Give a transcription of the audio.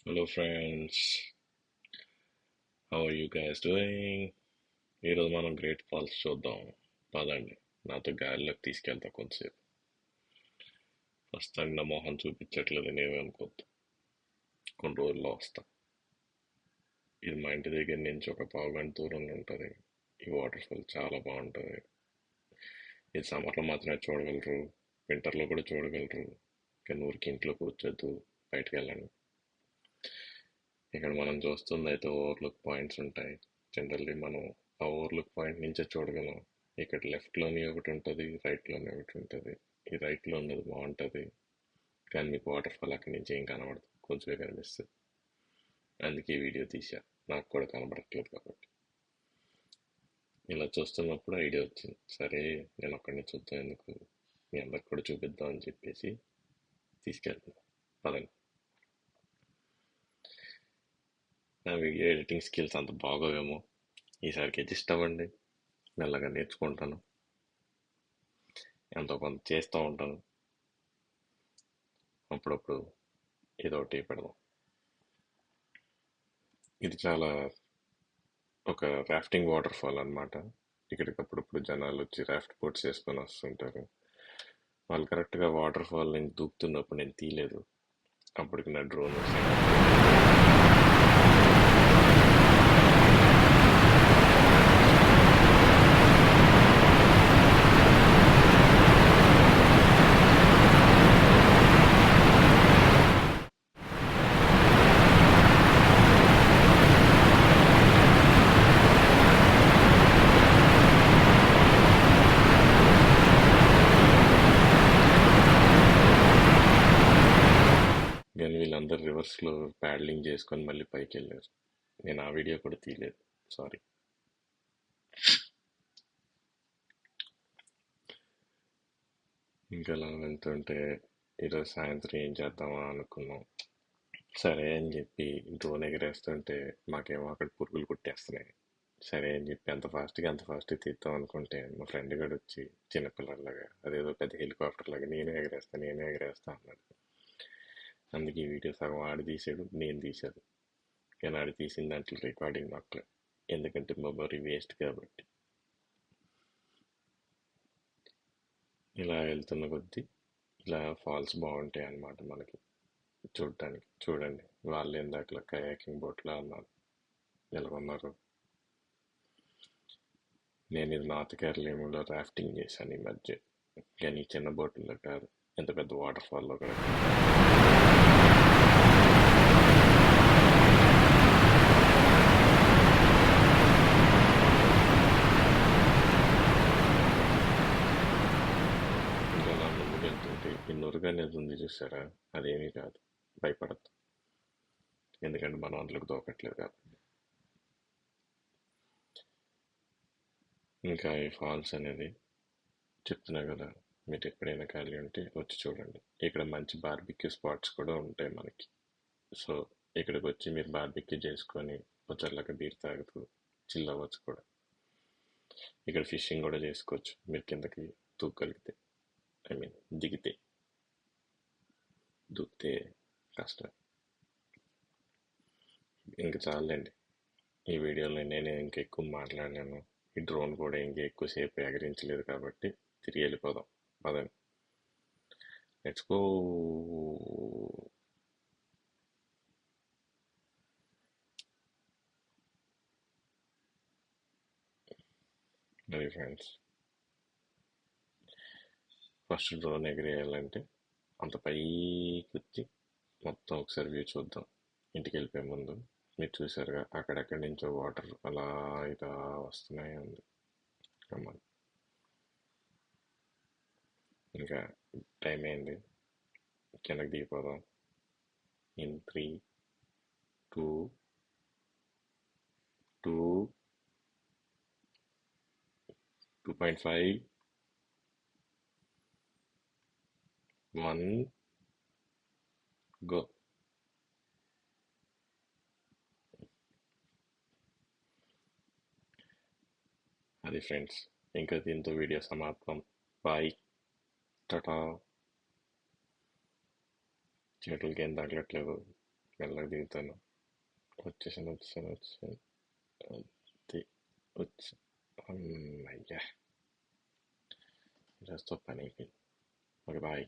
Hello friends, how are you guys doing? ఈరోజు మనం great falls చూద్దాం. పదండి, నాతో గాలిలోకి తీసుకెళ్తా కొంతసేపు. ఫస్ట్ నా మొహం చూపించట్లేదు నేనేమనుకోద్దు, కొన్ని రోజుల్లో వస్తా. ఇది మా ఇంటి దగ్గర నుంచి ఒక పావుగంట దూరంలో ఉంటుంది. ఈ వాటర్ ఫాల్ చాలా బాగుంటుంది. ఇది సమ్మర్లో మాత్రమే చూడగలరు, వింటర్లో కూడా చూడగలరు. కానీ ఊరికి ఇంట్లో కూర్చోద్దు, బయటకు వెళ్ళండి. ఇక్కడ మనం చూస్తుంది అయితే ఓవర్లుక్ పాయింట్స్ ఉంటాయి. జనరల్లీ మనం ఆ ఓవర్లుక్ పాయింట్ నుంచే చూడగలం. ఇక్కడ లెఫ్ట్లోని ఒకటి ఉంటుంది, రైట్లోని ఒకటి ఉంటుంది. ఈ రైట్లో ఉన్నది బాగుంటుంది, కానీ మీకు వాటర్ ఫాల్ అక్కడి నుంచి ఏం కనబడదు, కొంచెమే కనిపిస్తుంది. అందుకే ఈ వీడియో తీసా, నాకు కూడా కనబడట్లేదు కాబట్టి. ఇలా చూస్తున్నప్పుడు ఐడియా వచ్చింది, సరే నేను ఒక్కడి నుంచి చూద్దాం ఎందుకు, మీ అందరికి కూడా చూపిద్దాం అని చెప్పేసి తీసుకెళ్తున్నాను. పదండి. నా వీడియో ఎడిటింగ్ స్కిల్స్ అంత బాగోవేమో, ఈసారికి అడ్జస్ట్ అవ్వండి. మెల్లగా నేర్చుకుంటాను, ఎంతో కొంత చేస్తూ ఉంటాను. అప్పుడప్పుడు ఏదో ఒకటి పెడదాం. ఇది చాలా ఒక రాఫ్టింగ్ వాటర్ ఫాల్ అనమాట. ఇక్కడికి అప్పుడప్పుడు జనాలు వచ్చి రాఫ్ట్ బోట్స్ వేసుకొని వస్తుంటారు. వాళ్ళు కరెక్ట్గా వాటర్ ఫాల్ నుంచి దూకుతున్నప్పుడు నేను తీయలేదు, అప్పటికి నా డ్రోన్ కానీ వీళ్ళందరూ రివర్స్లో ప్యాడ్లింగ్ చేసుకొని మళ్ళీ పైకి వెళ్ళారు. నేను ఆ వీడియో కూడా తీయలేదు, సారీ. ఇంకా అలా వెళ్తుంటే ఈరోజు సాయంత్రం ఏం చేద్దామా అనుకున్నాం. సరే అని చెప్పి డ్రోన్ ఎగరేస్తుంటే మాకేమో అక్కడ పురుగులు కుట్టేస్తున్నాయి. సరే అని చెప్పి అంత ఫాస్ట్గా తీద్దాం అనుకుంటే మా ఫ్రెండ్ గడు వచ్చి చిన్నపిల్లలాగా అదేదో పెద్ద హెలికాప్టర్ లాగా నేనే ఎగరేస్తా అన్నాడు. అందుకే ఈ వీడియో సగం ఆడి తీసాడు, నేను తీశాడు. కానీ ఆడి తీసిన దాంట్లో రికార్డింగ్ నాకు, ఎందుకంటే మొబైల్ వేస్ట్ కాబట్టి. ఇలా వెళ్తున్న కొద్దీ ఇలా ఫాల్స్ బాగుంటాయి అన్నమాట మనకి చూడటానికి. చూడండి, వాళ్ళు ఇందాకలా కయాకింగ్ బోట్లో అన్నారు, ఎలా ఉన్నారు. నేను ఇది నార్త్ కేరళలో రాఫ్టింగ్ చేశాను ఈ మధ్య, కానీ చిన్న బోట్లో కాదు, ఎంత పెద్ద వాటర్ ఫాల్లో కూడా. ఇంకా ముందుకు వెళ్తుంటే ఈ నురుగనేది ఉంది చూసారా, అదేమీ కాదు, భయపడద్దు, ఎందుకంటే మనం అందులోకి దూకట్లేదు కాబట్టి. ఇంకా ఈ ఫాల్స్ అనేది చెప్తున్నా కదా, మీరు ఎప్పుడైనా ఖాళీ ఉంటే వచ్చి చూడండి. ఇక్కడ మంచి బార్బిక్యూ స్పాట్స్ కూడా ఉంటాయి మనకి. సో ఇక్కడికి వచ్చి మీరు బార్బిక్యూ చేసుకొని చల్లగా బీర్ తాగుతూ చిల్ అవ్వచ్చు కూడా. ఇక్కడ ఫిషింగ్ కూడా చేసుకోవచ్చు మీరు కిందకి దూకగలిగితే, ఐ మీన్ దిగితే. దూకితే కష్టం. ఇంక చాలండి, ఈ వీడియోలో నేనే ఇంకా ఎక్కువ మాట్లాడలేను. ఈ డ్రోన్ కూడా ఇంకా ఎక్కువసేపు ఎగరించలేదు కాబట్టి తిరిగి వెళ్ళిపోదాం. పదండి, లెట్స్ గో. మరి ఫ్రెండ్స్, ఫస్ట్ డ్రోన్ ఎగిరేయాలంటే అంత పైకి వచ్చి మొత్తం ఒకసారి వ్యూ చూద్దాం. ఇంటికి వెళ్ళిపోయే ముందు మీరు చూసారుగా అక్కడెక్కడి నుంచో వాటర్ అలా ఇలా వస్తున్నాయి ఉంది. ఇంకా టైం అయింది, కిందకి దిగిపోదాం. In 3, 2, 2.5, 1, go. అది ఫ్రెండ్స్, ఇంకా దీంతో వీడియో సమాప్తం. బాయ్, టాటా. చేతులకి ఏం తగలట్లేదు, మెల్లగా దిగుతాను. వచ్చేసాను. అంతే. వచ్చి అమ్మయ్యా! ఈరోజుతో పని అయిపోయింది. Okay bye.